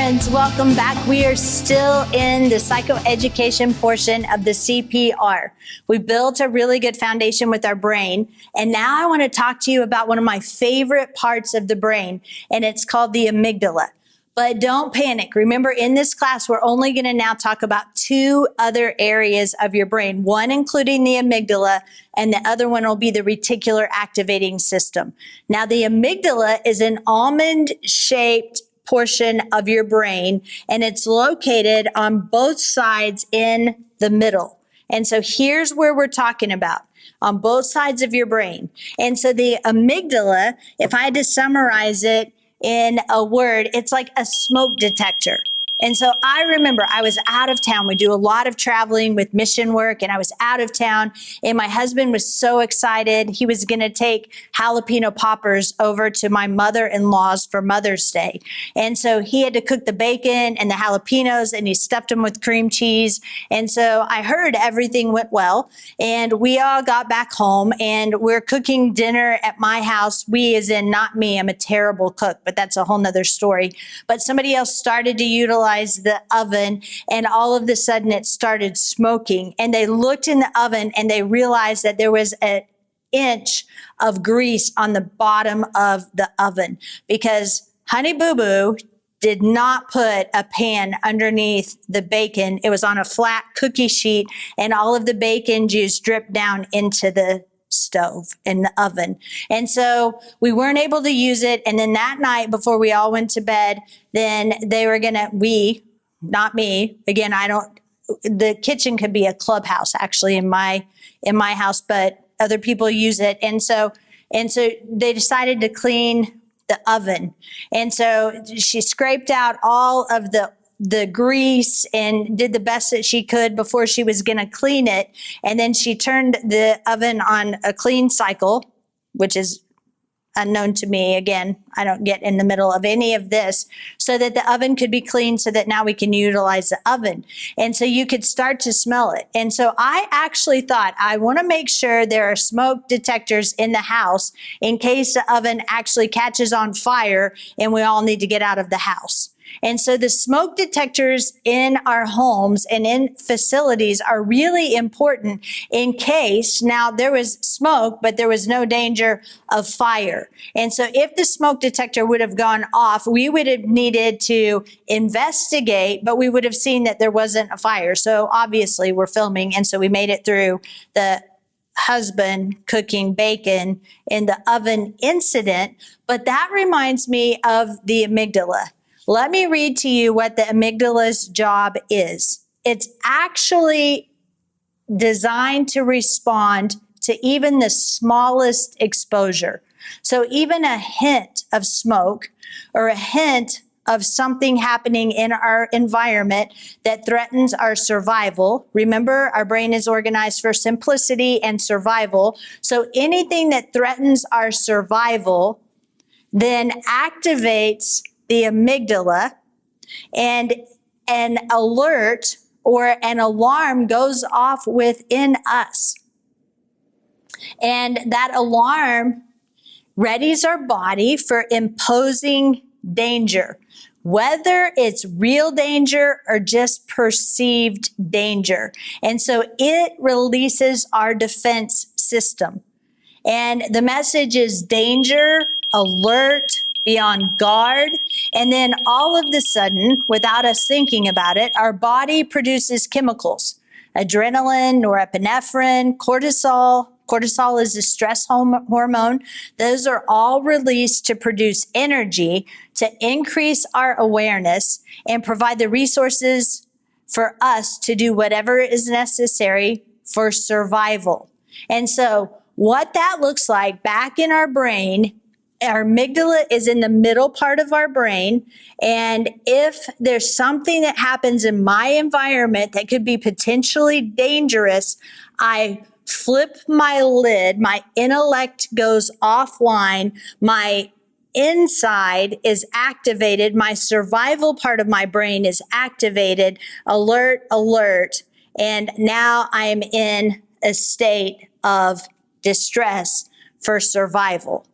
friends, welcome back. We are still in the psychoeducation portion of the CPR. We built a really good foundation with our brain, and now I want to talk to you about one of my favorite parts of the brain, and it's called the amygdala. But don't panic. Remember, in this class, we're only going to now talk about two other areas of your brain, one including the amygdala, and the other one will be the reticular activating system. Now, the amygdala is an almond-shaped portion of your brain, and it's located on both sides in the middle. And so here's where we're talking about, on both sides of your brain. And so the amygdala, if I had to summarize it in a word, it's like a smoke detector. And so I remember I was out of town. We do a lot of traveling with mission work, and I was out of town, and my husband was so excited. He was going to take jalapeno poppers over to my mother-in-law's for Mother's Day. And so he had to cook the bacon and the jalapenos, and he stuffed them with cream cheese. And so I heard everything went well, and we all got back home, and we're cooking dinner at my house. We as in not me. I'm a terrible cook, but that's a whole nother story. But somebody else started to utilize the oven, and all of a sudden it started smoking, and they looked in the oven and they realized that there was an inch of grease on the bottom of the oven because Honey Boo Boo did not put a pan underneath the bacon. It was on a flat cookie sheet, and all of the bacon juice dripped down into the stove in the oven. And so we weren't able to use it. And then that night before we all went to bed, then they were not me, again, the kitchen could be a clubhouse actually in my house, but other people use it. And so they decided to clean the oven. And so she scraped out all of the grease and did the best that she could before she was going to clean it. And then she turned the oven on a clean cycle, which is unknown to me. Again, I don't get in the middle of any of this, so that the oven could be cleaned so that now we can utilize the oven. And so you could start to smell it. And so I actually thought, I want to make sure there are smoke detectors in the house in case the oven actually catches on fire and we all need to get out of the house. And so the smoke detectors in our homes and in facilities are really important in case now there was smoke, but there was no danger of fire. And so if the smoke detector would have gone off, we would have needed to investigate, but we would have seen that there wasn't a fire. So obviously we're filming, and so we made it through the husband cooking bacon in the oven incident. But that reminds me of the amygdala. Let me read to you what the amygdala's job is. It's actually designed to respond to even the smallest exposure. So even a hint of smoke or a hint of something happening in our environment that threatens our survival. Remember, our brain is organized for simplicity and survival. So anything that threatens our survival then activates the amygdala, and an alert or an alarm goes off within us. And that alarm readies our body for imposing danger, whether it's real danger or just perceived danger. And so it releases our defense system. And the message is danger, alert, be on guard. And then all of a sudden, without us thinking about it, our body produces chemicals, adrenaline, norepinephrine, cortisol. Cortisol is a stress hormone. Those are all released to produce energy, to increase our awareness and provide the resources for us to do whatever is necessary for survival. And so what that looks like back in our brain, our amygdala is in the middle part of our brain. And if there's something that happens in my environment that could be potentially dangerous, I flip my lid, my intellect goes offline, my inside is activated, my survival part of my brain is activated, alert, alert, and now I am in a state of distress for survival.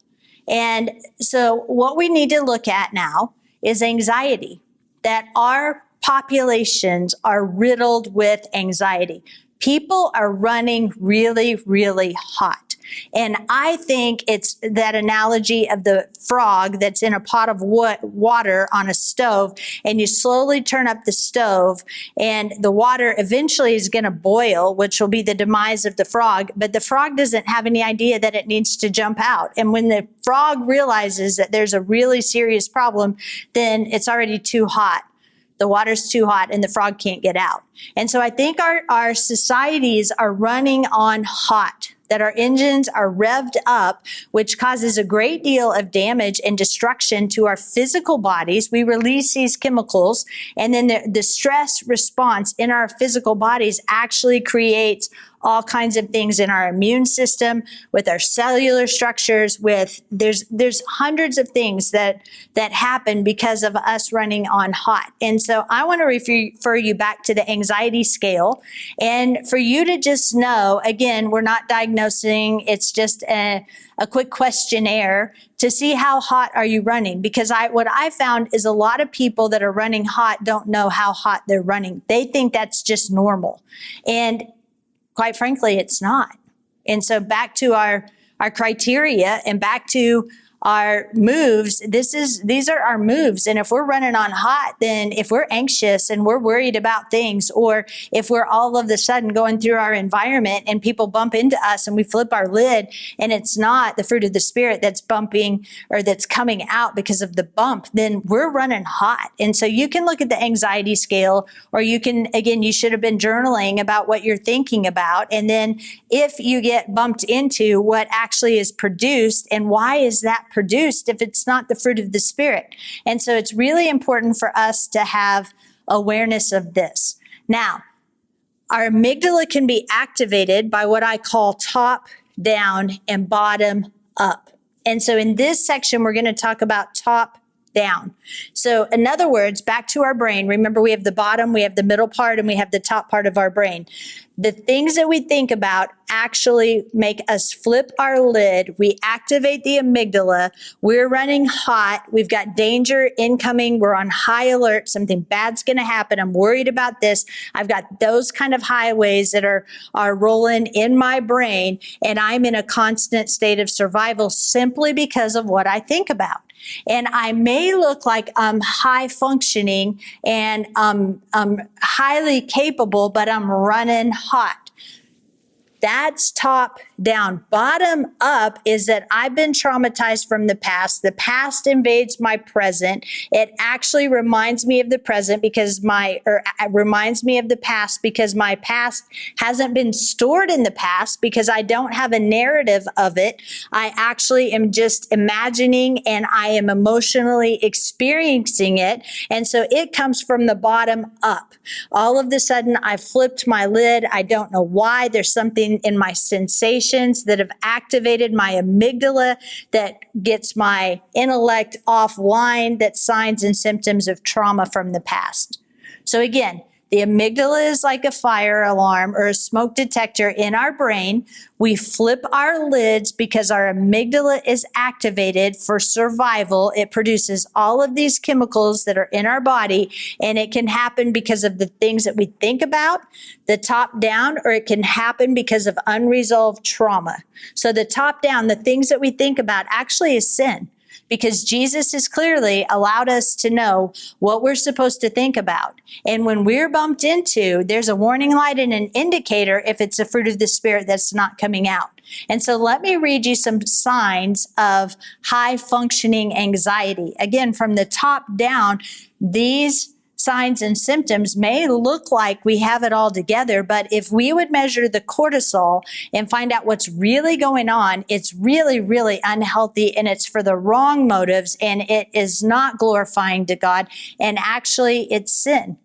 And so what we need to look at now is anxiety. that our populations are riddled with anxiety. People are running really, really hot. And I think it's that analogy of the frog that's in a pot of water on a stove, and you slowly turn up the stove, and the water eventually is going to boil, which will be the demise of the frog. But the frog doesn't have any idea that it needs to jump out. And when the frog realizes that there's a really serious problem, then it's already too hot. The water's too hot and the frog can't get out. And so I think our societies are running on hot, that our engines are revved up, which causes a great deal of damage and destruction to our physical bodies. We release these chemicals, and then the stress response in our physical bodies actually creates all kinds of things in our immune system, with our cellular structures, with there's hundreds of things that happen because of us running on hot. And so I want to refer you back to the anxiety scale, and for you to just know, again, we're not diagnosing, it's just a quick questionnaire to see how hot are you running. Because what I found is a lot of people that are running hot don't know how hot they're running. They think that's just normal. And quite frankly, it's not. And so back to our criteria and back to our moves, these are our moves. And if we're running on hot, then if we're anxious and we're worried about things, or if we're all of a sudden going through our environment and people bump into us and we flip our lid and it's not the fruit of the Spirit that's bumping or that's coming out because of the bump, then we're running hot. And so you can look at the anxiety scale, or you can, again, you should have been journaling about what you're thinking about. And then if you get bumped into, what actually is produced, and why is that produced if it's not the fruit of the Spirit? And so it's really important for us to have awareness of this. Now, our amygdala can be activated by what I call top down and bottom up. And so in this section, we're going to talk about top down. So in other words, back to our brain, remember we have the bottom, we have the middle part, and we have the top part of our brain. The things that we think about actually make us flip our lid. We activate the amygdala. We're running hot. We've got danger incoming. We're on high alert. Something bad's going to happen. I'm worried about this. I've got those kind of highways that are rolling in my brain, and I'm in a constant state of survival simply because of what I think about. And I may look like I'm high functioning and I'm highly capable, but I'm running hot. That's top down. Bottom up is that I've been traumatized from the past. The past invades my present. It actually reminds me of the present reminds me of the past because my past hasn't been stored in the past because I don't have a narrative of it. I actually am just imagining and I am emotionally experiencing it. And so it comes from the bottom up. All of a sudden, I flipped my lid. I don't know why. There's something in my sensations that have activated my amygdala that gets my intellect offline. That's signs and symptoms of trauma from the past. So again, the amygdala is like a fire alarm or a smoke detector in our brain. We flip our lids because our amygdala is activated for survival. It produces all of these chemicals that are in our body, and it can happen because of the things that we think about, the top down, or it can happen because of unresolved trauma. So the top down, the things that we think about actually is sin, because Jesus has clearly allowed us to know what we're supposed to think about. And when we're bumped into, there's a warning light and an indicator if it's a fruit of the Spirit that's not coming out. And so let me read you some signs of high functioning anxiety. Again, from the top down, these signs and symptoms may look like we have it all together, but if we would measure the cortisol and find out what's really going on, it's really, really unhealthy, and it's for the wrong motives, and it is not glorifying to God, and actually it's sin.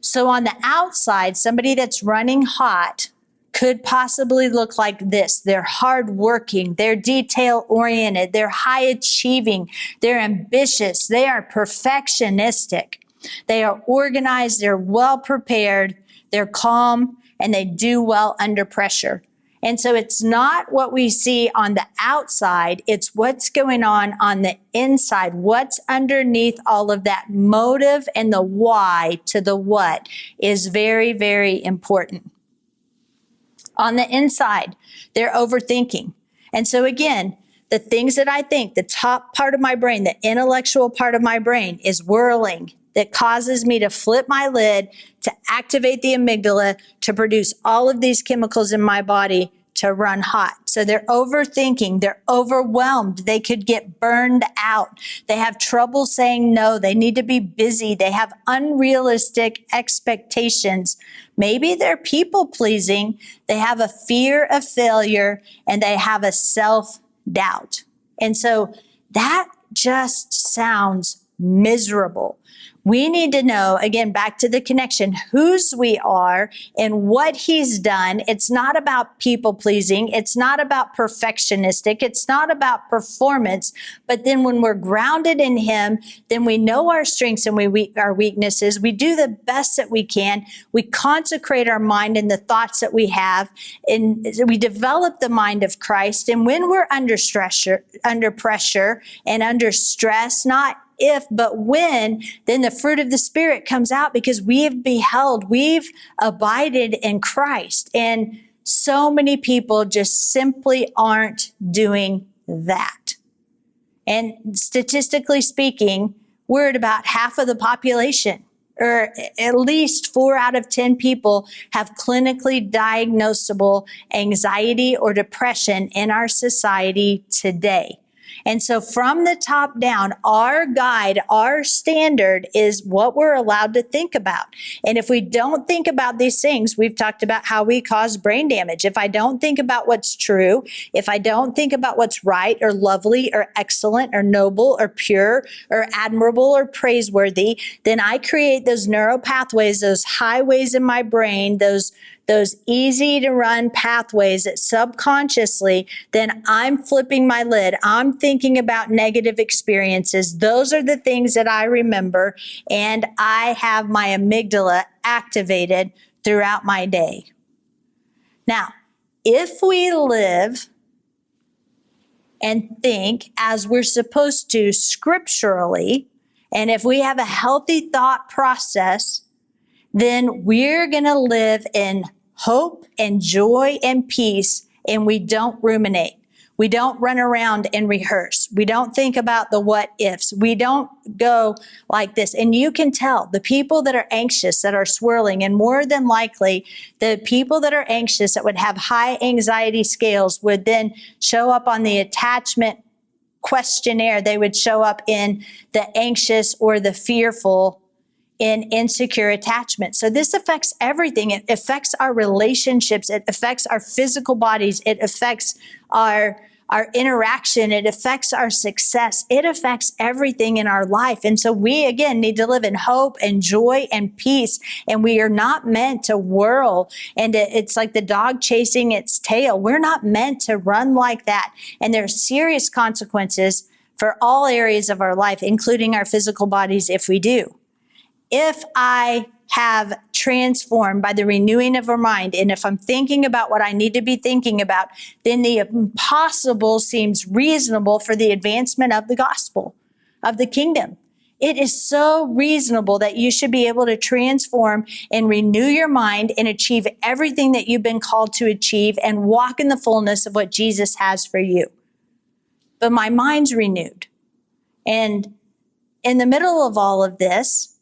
So on the outside, somebody that's running hot could possibly look like this. They're hardworking, they're detail-oriented, they're high-achieving, they're ambitious, they are perfectionistic, they are organized, they're well-prepared, they're calm, and they do well under pressure. And so it's not what we see on the outside, it's what's going on the inside, what's underneath all of that motive, and the why to the what is very, very important. On the inside, they're overthinking. And so again, the things that I think, the top part of my brain, the intellectual part of my brain is whirling. That causes me to flip my lid, to activate the amygdala, to produce all of these chemicals in my body to run hot. So they're overthinking, they're overwhelmed, they could get burned out. They have trouble saying no, they need to be busy, they have unrealistic expectations. Maybe they're people pleasing, they have a fear of failure, and they have a self-doubt. And so that just sounds miserable. We need to know, again, back to the connection, whose we are and what he's done. It's not about people pleasing. It's not about perfectionistic. It's not about performance. But then when we're grounded in him, then we know our strengths and our weaknesses. We do the best that we can. We consecrate our mind and the thoughts that we have, and we develop the mind of Christ. And when we're under pressure and under stress, not if, but when, then the fruit of the Spirit comes out because we've abided in Christ. And so many people just simply aren't doing that. And statistically speaking, we're at about half of the population, or at least 4 out of 10 people have clinically diagnosable anxiety or depression in our society today. And so from the top down, our guide, our standard is what we're allowed to think about. And if we don't think about these things, we've talked about how we cause brain damage. If I don't think about what's true, if I don't think about what's right or lovely or excellent or noble or pure or admirable or praiseworthy, then I create those neural pathways, those highways in my brain, those easy to run pathways that subconsciously, then I'm flipping my lid. I'm thinking about negative experiences. Those are the things that I remember, and I have my amygdala activated throughout my day. Now, if we live and think as we're supposed to scripturally, and if we have a healthy thought process, then we're going to live in hope and joy and peace, and we don't ruminate. We don't run around and rehearse. We don't think about the what ifs. We don't go like this. And you can tell the people that are anxious, that are swirling, and more than likely, the people that are anxious that would have high anxiety scales would then show up on the attachment questionnaire. They would show up in the anxious or the fearful in insecure attachment. So this affects everything. It affects our relationships. It affects our physical bodies. It affects our interaction. It affects our success. It affects everything in our life. And so we, again, need to live in hope and joy and peace. And we are not meant to whirl. And it's like the dog chasing its tail. We're not meant to run like that. And there are serious consequences for all areas of our life, including our physical bodies, if we do. If I have transformed by the renewing of our mind, and if I'm thinking about what I need to be thinking about, then the impossible seems reasonable for the advancement of the gospel, of the kingdom. It is so reasonable that you should be able to transform and renew your mind and achieve everything that you've been called to achieve and walk in the fullness of what Jesus has for you. But my mind's renewed. And in the middle of all of this,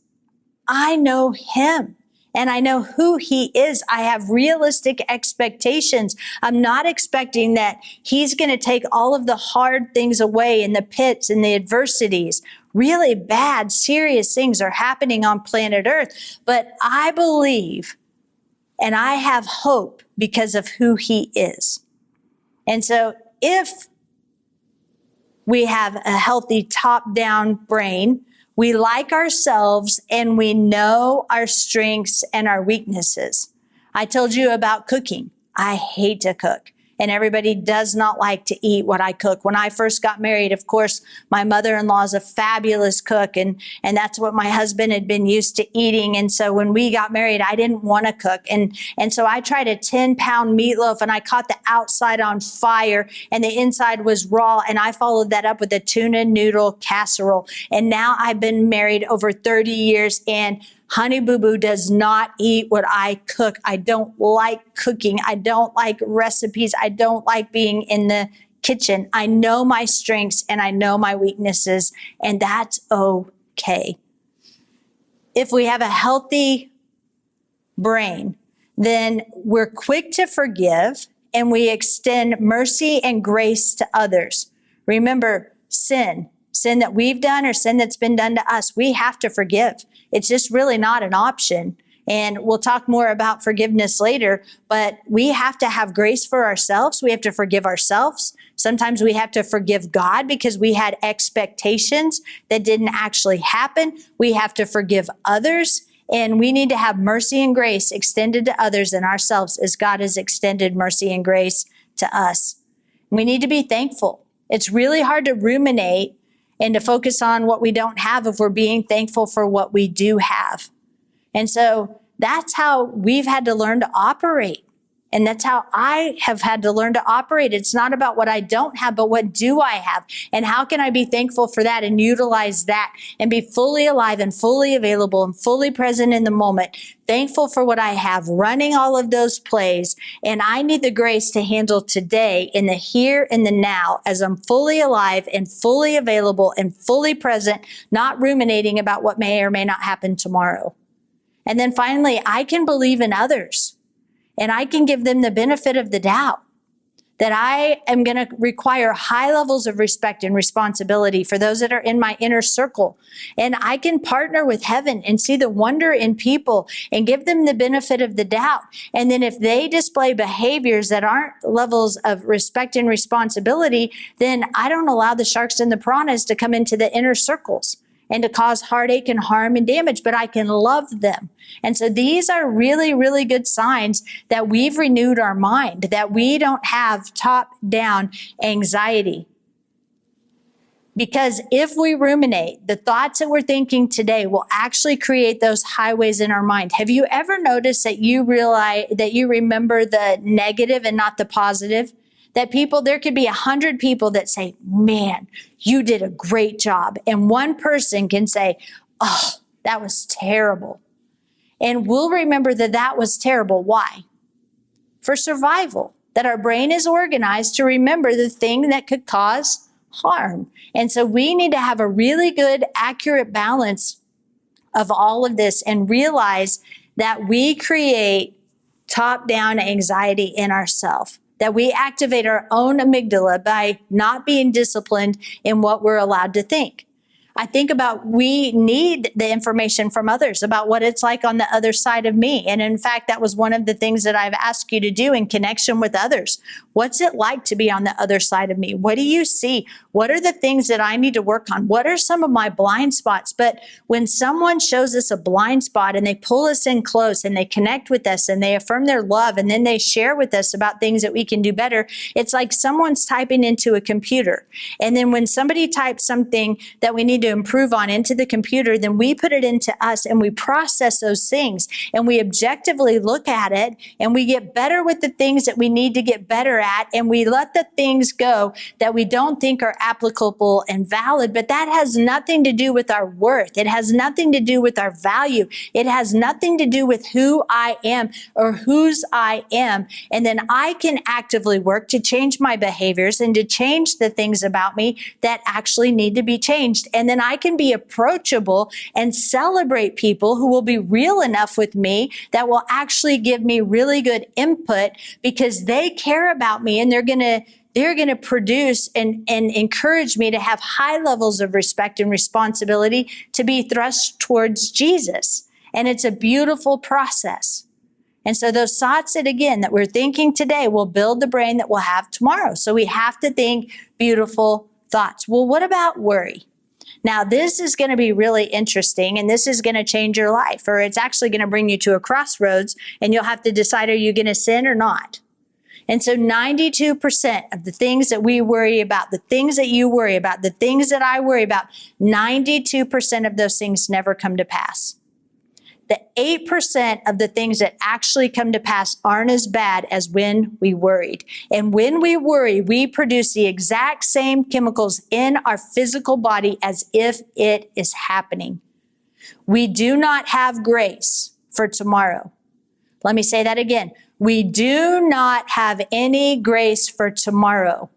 I know him and I know who he is. I have realistic expectations. I'm not expecting that he's going to take all of the hard things away and the pits and the adversities. Really bad, serious things are happening on planet Earth. But I believe and I have hope because of who he is. And so if we have a healthy top-down brain, we like ourselves and we know our strengths and our weaknesses. I told you about cooking. I hate to cook. and everybody does not like to eat what I cook. When I first got married, of course, my mother-in-law is a fabulous cook, and that's what my husband had been used to eating. And so when we got married, I didn't want to cook. And so I tried a 10-pound meatloaf, and I caught the outside on fire, and the inside was raw. And I followed that up with a tuna noodle casserole. And now I've been married over 30 years, and Honey Boo Boo does not eat what I cook. I don't like cooking. I don't like recipes. I don't like being in the kitchen. I know my strengths and I know my weaknesses, and that's okay. If we have a healthy brain, then we're quick to forgive and we extend mercy and grace to others. Remember, sin that we've done or sin that's been done to us, we have to forgive. It's just really not an option. And we'll talk more about forgiveness later, but we have to have grace for ourselves. We have to forgive ourselves. Sometimes we have to forgive God because we had expectations that didn't actually happen. We have to forgive others, and we need to have mercy and grace extended to others and ourselves as God has extended mercy and grace to us. We need to be thankful. It's really hard to ruminate and to focus on what we don't have if we're being thankful for what we do have. And so that's how we've had to learn to operate. And that's how I have had to learn to operate. It's not about what I don't have, but what do I have? And how can I be thankful for that and utilize that and be fully alive and fully available and fully present in the moment, thankful for what I have, running all of those plays. And I need the grace to handle today in the here and the now as I'm fully alive and fully available and fully present, not ruminating about what may or may not happen tomorrow. And then finally, I can believe in others. And I can give them the benefit of the doubt that I am going to require high levels of respect and responsibility for those that are in my inner circle. And I can partner with heaven and see the wonder in people and give them the benefit of the doubt. And then if they display behaviors that aren't levels of respect and responsibility, then I don't allow the sharks and the piranhas to come into the inner circles and to cause heartache and harm and damage, but I can love them. And so these are really, really good signs that we've renewed our mind, that we don't have top-down anxiety. Because if we ruminate, the thoughts that we're thinking today will actually create those highways in our mind. Have you ever noticed that you realize that you remember the negative and not the positive? That there could be 100 people that say, man, you did a great job. And one person can say, oh, that was terrible. And we'll remember that was terrible. Why? For survival, that our brain is organized to remember the thing that could cause harm. And so we need to have a really good, accurate balance of all of this and realize that we create top-down anxiety in ourselves. That we activate our own amygdala by not being disciplined in what we're allowed to think. I think about we need the information from others about what it's like on the other side of me. And in fact, that was one of the things that I've asked you to do in connection with others. What's it like to be on the other side of me? What do you see? What are the things that I need to work on? What are some of my blind spots? But when someone shows us a blind spot and they pull us in close and they connect with us and they affirm their love and then they share with us about things that we can do better, it's like someone's typing into a computer. And then when somebody types something that we need to improve on into the computer, then we put it into us and we process those things and we objectively look at it and we get better with the things that we need to get better at, and we let the things go that we don't think are applicable and valid. But that has nothing to do with our worth. It has nothing to do with our value. It has nothing to do with who I am or whose I am. And then I can actively work to change my behaviors and to change the things about me that actually need to be changed. And then I can be approachable and celebrate people who will be real enough with me that will actually give me really good input because they care about me and they're going to produce and encourage me to have high levels of respect and responsibility to be thrust towards Jesus. And it's a beautiful process. And so those thoughts that we're thinking today will build the brain that we'll have tomorrow. So we have to think beautiful thoughts. Well, what about worry? Now, this is going to be really interesting, and this is going to change your life, or it's actually going to bring you to a crossroads, and you'll have to decide, are you going to sin or not? And so 92% of the things that we worry about, the things that you worry about, the things that I worry about, 92% of those things never come to pass. The 8% of the things that actually come to pass aren't as bad as when we worried. And when we worry, we produce the exact same chemicals in our physical body as if it is happening. We do not have grace for tomorrow. Let me say that again. We do not have any grace for tomorrow.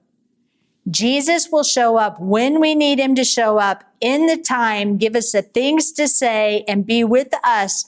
Jesus will show up when we need him to show up in the time, give us the things to say, and be with us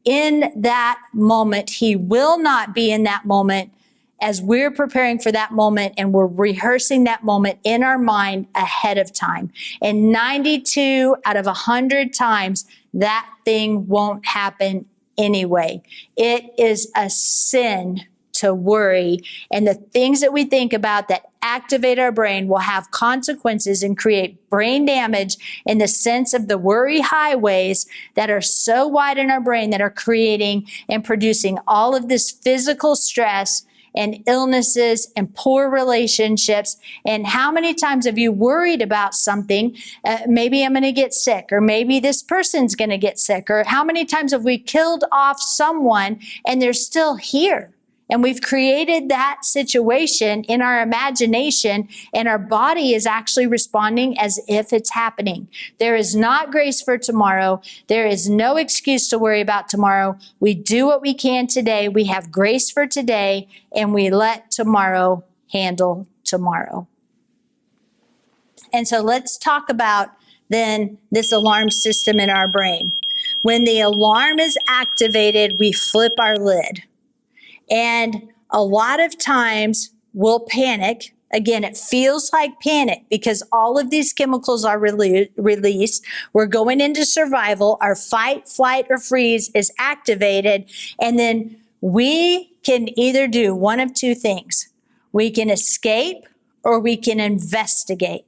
in that moment. He will not be in that moment as we're preparing for that moment, and we're rehearsing that moment in our mind ahead of time. And 92 out of 100 times, that thing won't happen anyway. It is a sin to worry, and the things that we think about that activate our brain will have consequences and create brain damage in the sense of the worry highways that are so wide in our brain that are creating and producing all of this physical stress and illnesses and poor relationships. And how many times have you worried about something? Maybe I'm going to get sick, or maybe this person's going to get sick, or how many times have we killed off someone and they're still here? And we've created that situation in our imagination, and our body is actually responding as if it's happening. There is not grace for tomorrow. There is no excuse to worry about tomorrow. We do what we can today. We have grace for today, and we let tomorrow handle tomorrow. And so let's talk about then this alarm system in our brain. When the alarm is activated, we flip our lid. And a lot of times we'll panic. Again, it feels like panic because all of these chemicals are released. We're going into survival. Our fight, flight, or freeze is activated. And then we can either do one of two things. We can escape or we can investigate.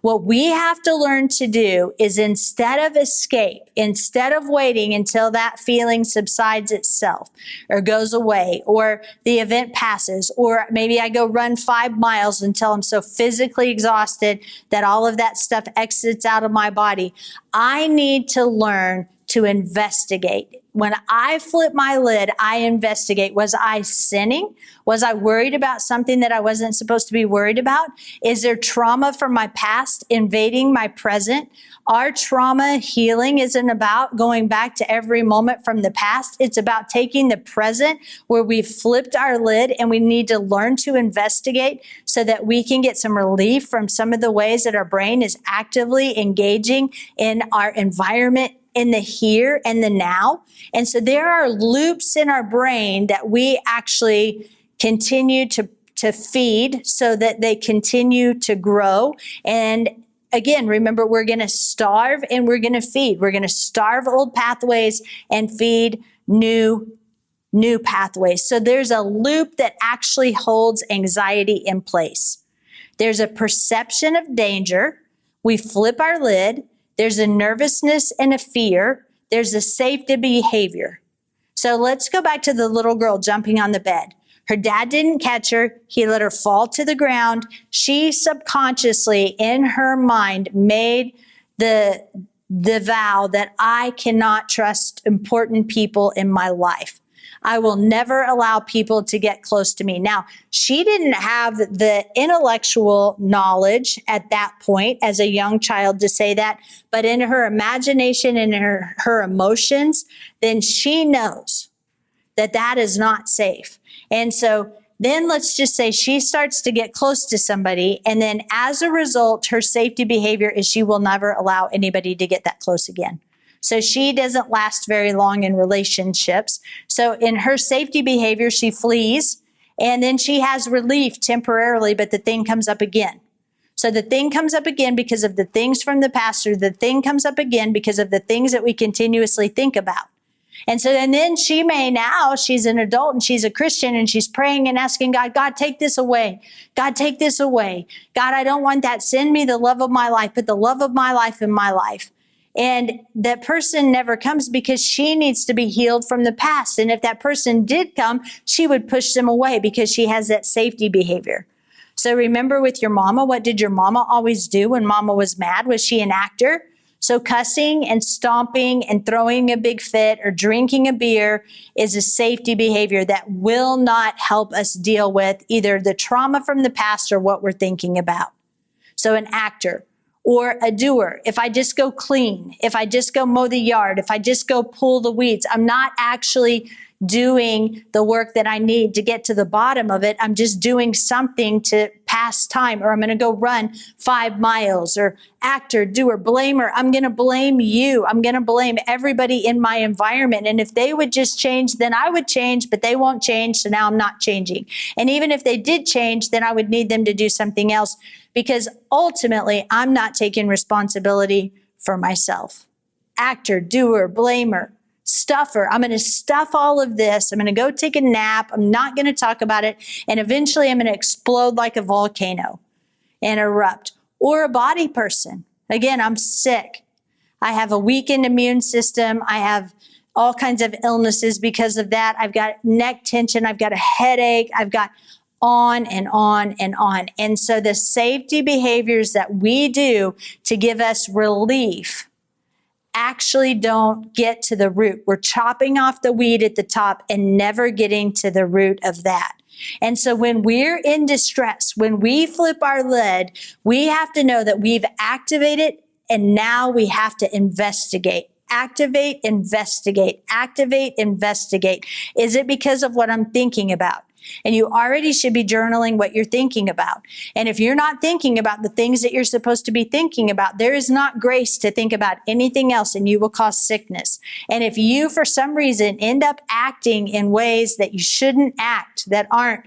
What we have to learn to do is, instead of escape, instead of waiting until that feeling subsides itself or goes away, or the event passes, or maybe I go run 5 miles until I'm so physically exhausted that all of that stuff exits out of my body, I need to learn to investigate. When I flip my lid, I investigate. Was I sinning? Was I worried about something that I wasn't supposed to be worried about? Is there trauma from my past invading my present? Our trauma healing isn't about going back to every moment from the past. It's about taking the present where we've flipped our lid, and we need to learn to investigate so that we can get some relief from some of the ways that our brain is actively engaging in our environment, in the here and the now. And so there are loops in our brain that we actually continue to feed so that they continue to grow. And again, remember, we're going to starve and we're going to feed. We're going to starve old pathways and feed new pathways. So there's a loop that actually holds anxiety in place. There's a perception of danger. We flip our lid. There's a nervousness and a fear. There's a safety behavior. So let's go back to the little girl jumping on the bed. Her dad didn't catch her. He let her fall to the ground. She subconsciously, in her mind, made the vow that I cannot trust important people in my life. I will never allow people to get close to me. Now, she didn't have the intellectual knowledge at that point as a young child to say that, but in her imagination and her emotions, then she knows that that is not safe. And so then let's just say she starts to get close to somebody, and then as a result, her safety behavior is she will never allow anybody to get that close again. So she doesn't last very long in relationships. So in her safety behavior, she flees, and then she has relief temporarily, but the thing comes up again. So the thing comes up again because of the things from the past, or the thing comes up again because of the things that we continuously think about. And so, and then she may now, she's an adult and she's a Christian and she's praying and asking God, God, take this away. God, take this away. God, I don't want that. Send me the love of my life, put the love of my life in my life. And that person never comes because she needs to be healed from the past. And if that person did come, she would push them away because she has that safety behavior. So remember with your mama, what did your mama always do when mama was mad? Was she an actor? So cussing and stomping and throwing a big fit or drinking a beer is a safety behavior that will not help us deal with either the trauma from the past or what we're thinking about. So an actor. Or a doer. If I just go clean, if I just go mow the yard, if I just go pull the weeds, I'm not actually doing the work that I need to get to the bottom of it. I'm just doing something to pass time, or I'm going to go run 5 miles. Or actor, doer, blamer. I'm going to blame you. I'm going to blame everybody in my environment. And if they would just change, then I would change, but they won't change. So now I'm not changing. And even if they did change, then I would need them to do something else, because ultimately I'm not taking responsibility for myself. Actor, doer, blamer, stuffer. I'm going to stuff all of this. I'm going to go take a nap. I'm not going to talk about it. And eventually I'm going to explode like a volcano and erupt. Or a body person. Again, I'm sick. I have a weakened immune system. I have all kinds of illnesses because of that. I've got neck tension. I've got a headache. I've got on and on and on. And so the safety behaviors that we do to give us relief actually don't get to the root. We're chopping off the weed at the top and never getting to the root of that. And so when we're in distress, when we flip our lid, we have to know that we've activated, and now we have to investigate. Activate, investigate, activate, investigate. Is it because of what I'm thinking about? And you already should be journaling what you're thinking about. And if you're not thinking about the things that you're supposed to be thinking about, there is not grace to think about anything else, and you will cause sickness. And if you, for some reason, end up acting in ways that you shouldn't act, that aren't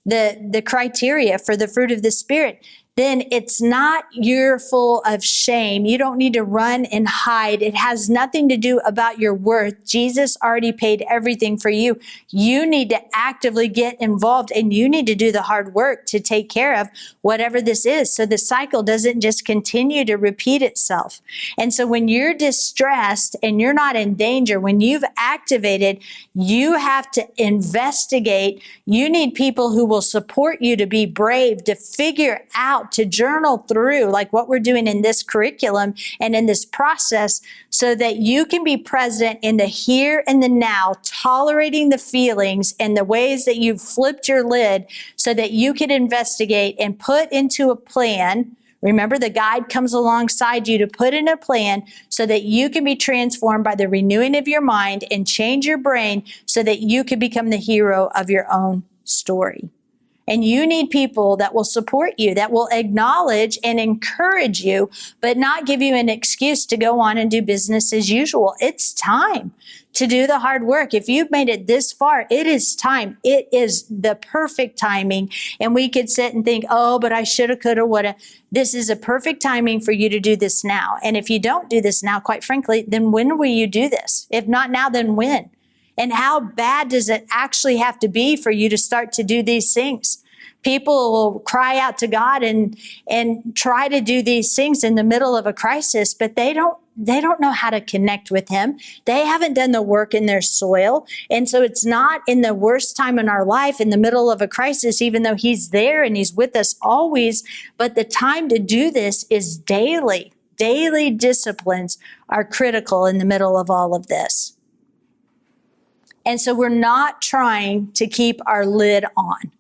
the criteria for the fruit of the Spirit, then it's not you're full of shame. You don't need to run and hide. It has nothing to do about your worth. Jesus already paid everything for you. You need to actively get involved, and you need to do the hard work to take care of whatever this is, so the cycle doesn't just continue to repeat itself. And so when you're distressed and you're not in danger, when you've activated, you have to investigate. You need people who will support you to be brave, to figure out, to journal through, like what we're doing in this curriculum and in this process, so that you can be present in the here and the now, tolerating the feelings and the ways that you've flipped your lid, so that you can investigate and put into a plan. Remember, the guide comes alongside you to put in a plan so that you can be transformed by the renewing of your mind and change your brain so that you can become the hero of your own story. And you need people that will support you, that will acknowledge and encourage you, but not give you an excuse to go on and do business as usual. It's time to do the hard work. If you've made it this far, it is time. It is the perfect timing. And we could sit and think, oh, but I shoulda, coulda, woulda. This is a perfect timing for you to do this now. And if you don't do this now, quite frankly, then when will you do this? If not now, then when? And how bad does it actually have to be for you to start to do these things? People will cry out to God and try to do these things in the middle of a crisis, but they don't know how to connect with Him. They haven't done the work in their soil. And so it's not in the worst time in our life, in the middle of a crisis, even though He's there and He's with us always. But the time to do this is daily. Daily disciplines are critical in the middle of all of this. And so we're not trying to keep our lid on.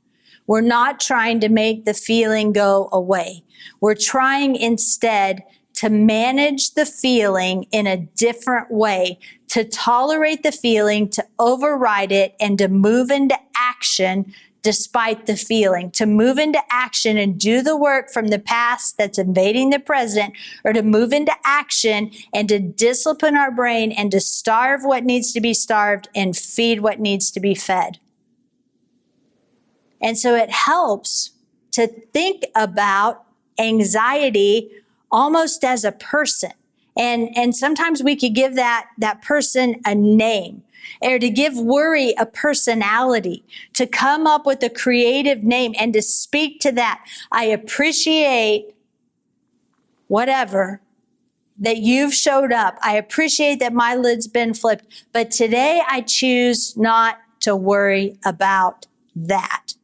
We're not trying to make the feeling go away. We're trying instead to manage the feeling in a different way, to tolerate the feeling, to override it, and to move into action despite the feeling, to move into action and do the work from the past that's invading the present, or to move into action and to discipline our brain and to starve what needs to be starved and feed what needs to be fed. And so it helps to think about anxiety almost as a person. And sometimes we could give that person a name, or to give worry a personality, to come up with a creative name and to speak to that. I appreciate whatever that you've showed up. I appreciate that my lid's been flipped, but today I choose not to worry about that.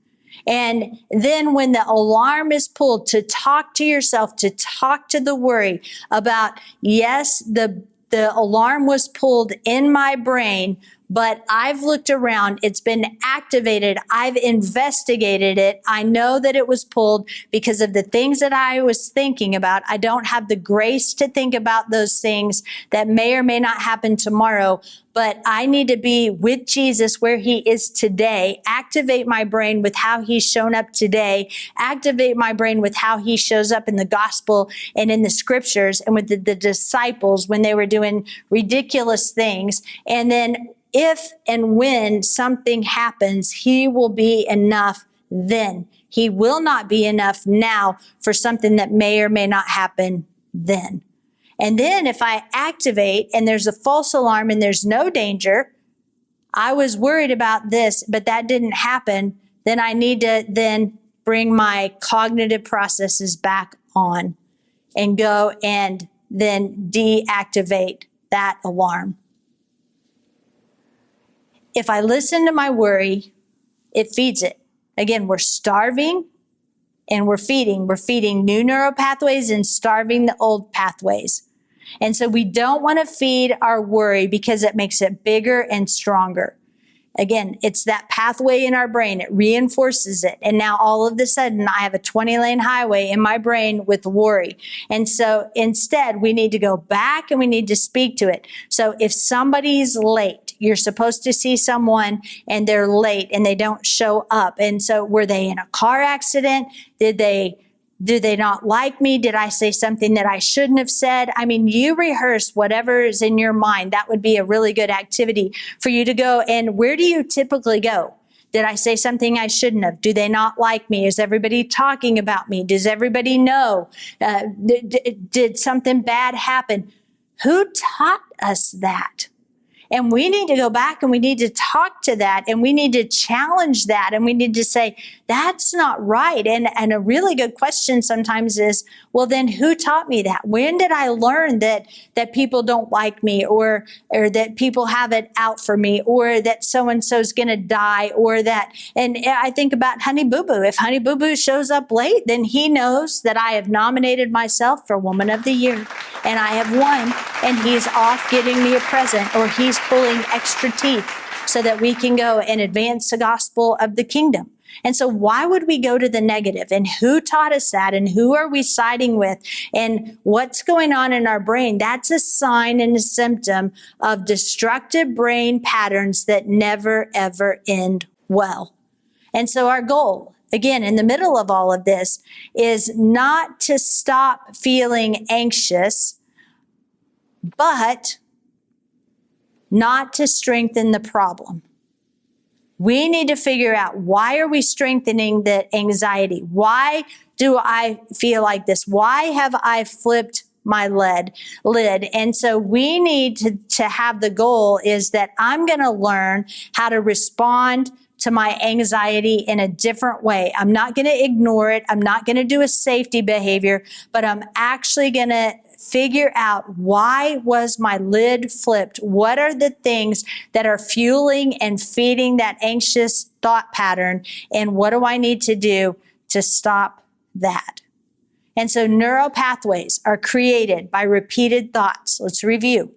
And then when the alarm is pulled, to talk to yourself, to talk to the worry about, yes, the alarm was pulled in my brain, but I've looked around, it's been activated, I've investigated it, I know that it was pulled because of the things that I was thinking about. I don't have the grace to think about those things that may or may not happen tomorrow, but I need to be with Jesus where he is today, activate my brain with how he's shown up today, activate my brain with how he shows up in the gospel and in the scriptures and with the disciples when they were doing ridiculous things. And then if and when something happens, he will be enough then. He will not be enough now for something that may or may not happen then. And then if I activate and there's a false alarm and there's no danger, I was worried about this, but that didn't happen, then I need to then bring my cognitive processes back on and go and then deactivate that alarm. If I listen to my worry, it feeds it. Again, we're starving and we're feeding. We're feeding new neural pathways and starving the old pathways. And so we don't want to feed our worry because it makes it bigger and stronger. Again, it's that pathway in our brain. It reinforces it. And now all of a sudden I have a 20-lane highway in my brain with worry. And so instead we need to go back and we need to speak to it. So if somebody's late, you're supposed to see someone and they're late and they don't show up. And so were they in a car accident? Do they not like me? Did I say something that I shouldn't have said? I mean, you rehearse whatever is in your mind. That would be a really good activity for you to go. And where do you typically go? Did I say something I shouldn't have? Do they not like me? Is everybody talking about me? Does everybody know? Did something bad happen? Who taught us that? And we need to go back and we need to talk to that and we need to challenge that and we need to say, that's not right. And a really good question sometimes is, well, then who taught me that? When did I learn that people don't like me or that people have it out for me or that so-and-so's going to die or that, and I think about Honey Boo Boo. If Honey Boo Boo shows up late, then he knows that I have nominated myself for Woman of the Year and I have won and he's off getting me a present or he's pulling extra teeth so that we can go and advance the gospel of the kingdom. And so why would we go to the negative? And who taught us that? And who are we siding with? And what's going on in our brain? That's a sign and a symptom of destructive brain patterns that never, ever end well. And so our goal, again, in the middle of all of this, is not to stop feeling anxious, but not to strengthen the problem. We need to figure out, why are we strengthening the anxiety? Why do I feel like this? Why have I flipped my lid? And so we need to have the goal is that I'm going to learn how to respond to my anxiety in a different way. I'm not going to ignore it. I'm not going to do a safety behavior, but I'm actually going to figure out, why was my lid flipped? What are the things that are fueling and feeding that anxious thought pattern? And what do I need to do to stop that? And so neural pathways are created by repeated thoughts. Let's review.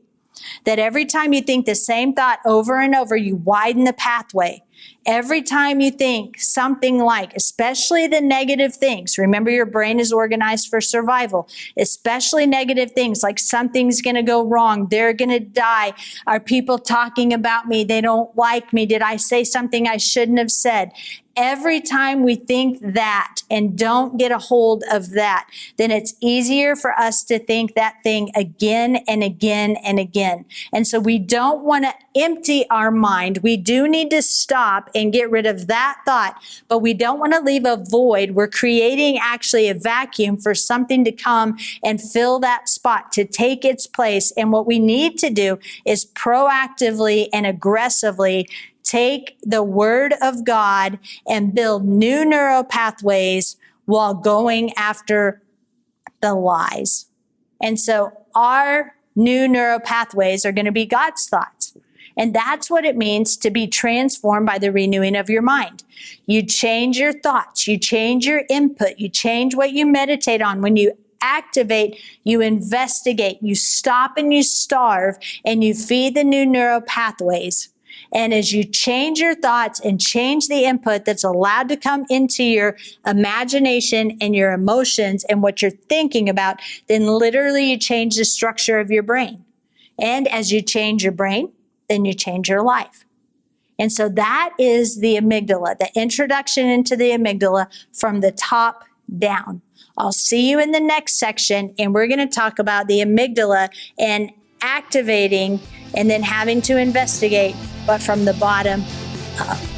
That every time you think the same thought over and over, you widen the pathway. Every time you think something like, especially the negative things, remember your brain is organized for survival, especially negative things like something's going to go wrong, they're going to die, are people talking about me, they don't like me, did I say something I shouldn't have said? Every time we think that and don't get a hold of that, then it's easier for us to think that thing again and again and again. And so we don't want to empty our mind. We do need to stop and get rid of that thought, but we don't want to leave a void. We're creating actually a vacuum for something to come and fill that spot, to take its place. And what we need to do is proactively and aggressively take the word of God and build new neural pathways while going after the lies. And so our new neural pathways are going to be God's thoughts. And that's what it means to be transformed by the renewing of your mind. You change your thoughts, you change your input, you change what you meditate on. When you activate, you investigate, you stop and you starve, and you feed the new neural pathways. And as you change your thoughts and change the input that's allowed to come into your imagination and your emotions and what you're thinking about, then literally you change the structure of your brain. And as you change your brain, then you change your life. And so that is the amygdala, the introduction into the amygdala from the top down. I'll see you in the next section, and we're going to talk about the amygdala and activating and then having to investigate, but from the bottom up.